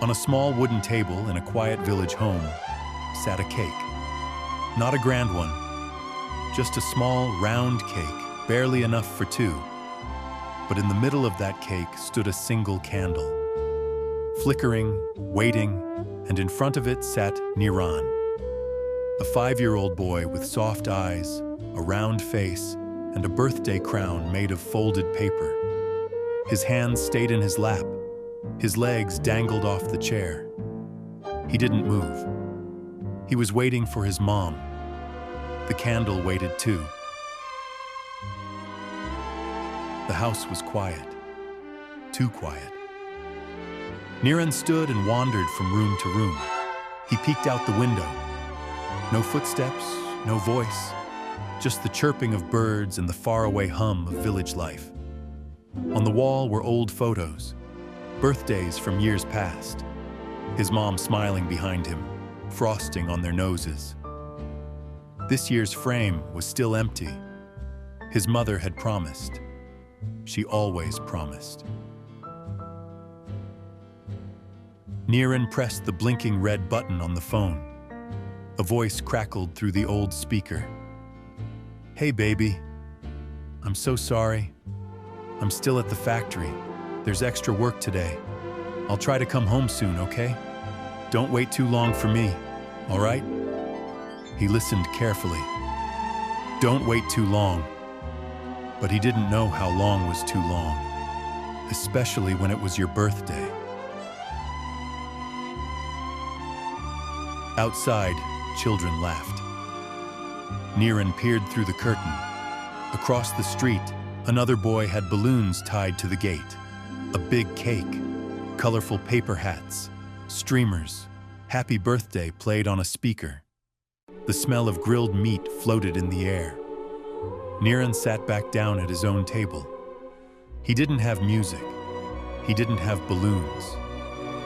On a small wooden table in a quiet village home sat a cake. Not a grand one, just a small, round cake, barely enough for two. But in the middle of that cake stood a single candle, flickering, waiting, and in front of it sat Niran, a 5-year-old boy with soft eyes, a round face, and a birthday crown made of folded paper. His hands stayed in his lap. His legs dangled off the chair. He didn't move. He was waiting for his mom. The candle waited too. The house was quiet. Too quiet. Niran stood and wandered from room to room. He peeked out the window. No footsteps, no voice, just the chirping of birds and the faraway hum of village life. On the wall were old photos, birthdays from years past. His mom smiling behind him, frosting on their noses. This year's frame was still empty. His mother had promised. She always promised. Niran pressed the blinking red button on the phone. A voice crackled through the old speaker. "Hey, baby. I'm so sorry. I'm still at the factory. There's extra work today. I'll try to come home soon, okay? Don't wait too long for me, all right?" He listened carefully. Don't wait too long. But he didn't know how long was too long, especially when it was your birthday. Outside, children laughed. Niran peered through the curtain. Across the street, another boy had balloons tied to the gate. A big cake, colorful paper hats, streamers, "Happy Birthday" played on a speaker. The smell of grilled meat floated in the air. Niran sat back down at his own table. He didn't have music. He didn't have balloons.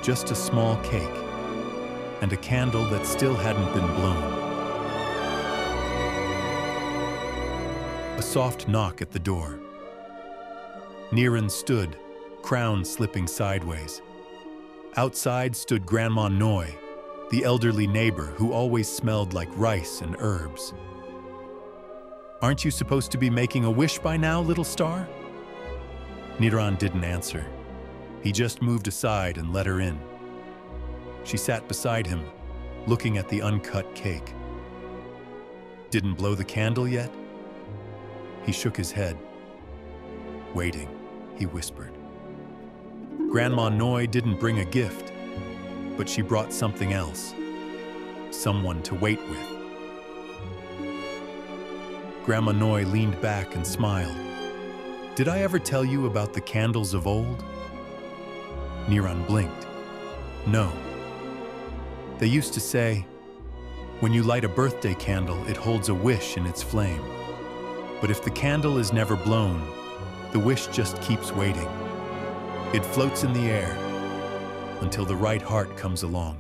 Just a small cake and a candle that still hadn't been blown. A soft knock at the door. Niran stood, crown slipping sideways. Outside stood Grandma Noi, the elderly neighbor who always smelled like rice and herbs. "Aren't you supposed to be making a wish by now, little star?" Niran didn't answer. He just moved aside and let her in. She sat beside him, looking at the uncut cake. "Didn't blow the candle yet?" He shook his head. "Waiting," he whispered. Grandma Noi didn't bring a gift, but she brought something else. Someone to wait with. Grandma Noi leaned back and smiled. "Did I ever tell you about the candles of old?" Niran blinked. "No. They used to say, when you light a birthday candle, it holds a wish in its flame. But if the candle is never blown, the wish just keeps waiting. It floats in the air until the right heart comes along."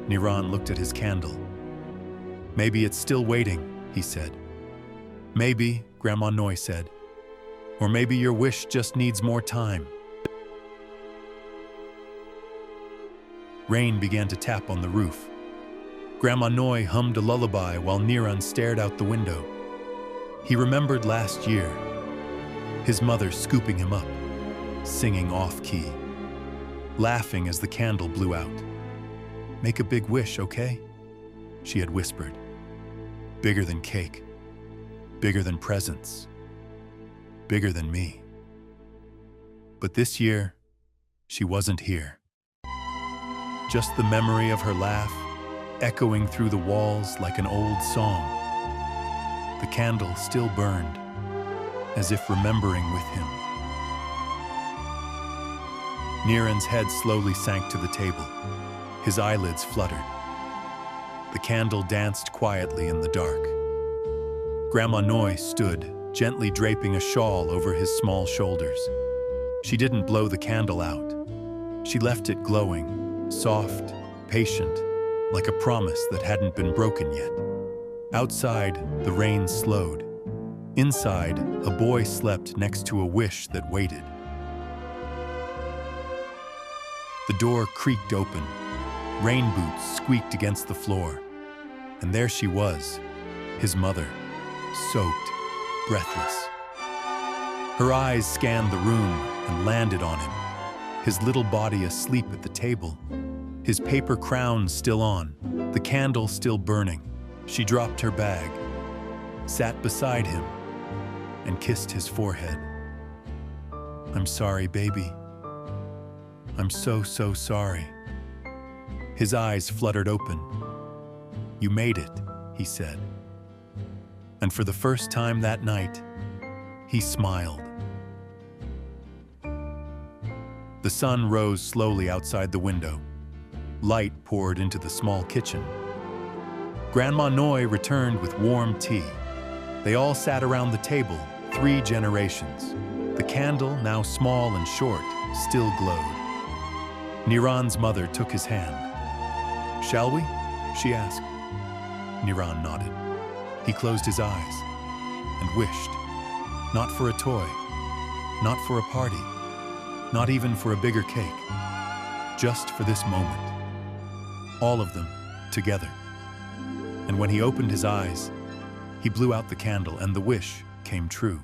Niran looked at his candle. "Maybe it's still waiting," he said. "Maybe," Grandma Noi said. "Or maybe your wish just needs more time." Rain began to tap on the roof. Grandma Noi hummed a lullaby while Niran stared out the window. He remembered last year, his mother scooping him up, singing off-key, laughing as the candle blew out. "Make a big wish, okay?" she had whispered. "Bigger than cake, bigger than presents, bigger than me." But this year, she wasn't here. Just the memory of her laugh, echoing through the walls like an old song. The candle still burned, as if remembering with him. Niran's head slowly sank to the table. His eyelids fluttered. The candle danced quietly in the dark. Grandma Noi stood, gently draping a shawl over his small shoulders. She didn't blow the candle out. She left it glowing, soft, patient, like a promise that hadn't been broken yet. Outside, the rain slowed. Inside, a boy slept next to a wish that waited. The door creaked open. Rain boots squeaked against the floor. And there she was, his mother, soaked, breathless. Her eyes scanned the room and landed on him, his little body asleep at the table, his paper crown still on, the candle still burning. She dropped her bag, sat beside him, and kissed his forehead. "I'm sorry, baby. I'm so sorry." His eyes fluttered open. "You made it," he said. And for the first time that night, he smiled. The sun rose slowly outside the window. Light poured into the small kitchen. Grandma Noy returned with warm tea. They all sat around the table, 3 generations. The candle, now small and short, still glowed. Niran's mother took his hand. "Shall we?" she asked. Niran nodded. He closed his eyes and wished, not for a toy, not for a party, not even for a bigger cake, just for this moment. All of them together. And when he opened his eyes, he blew out the candle and the wish came true.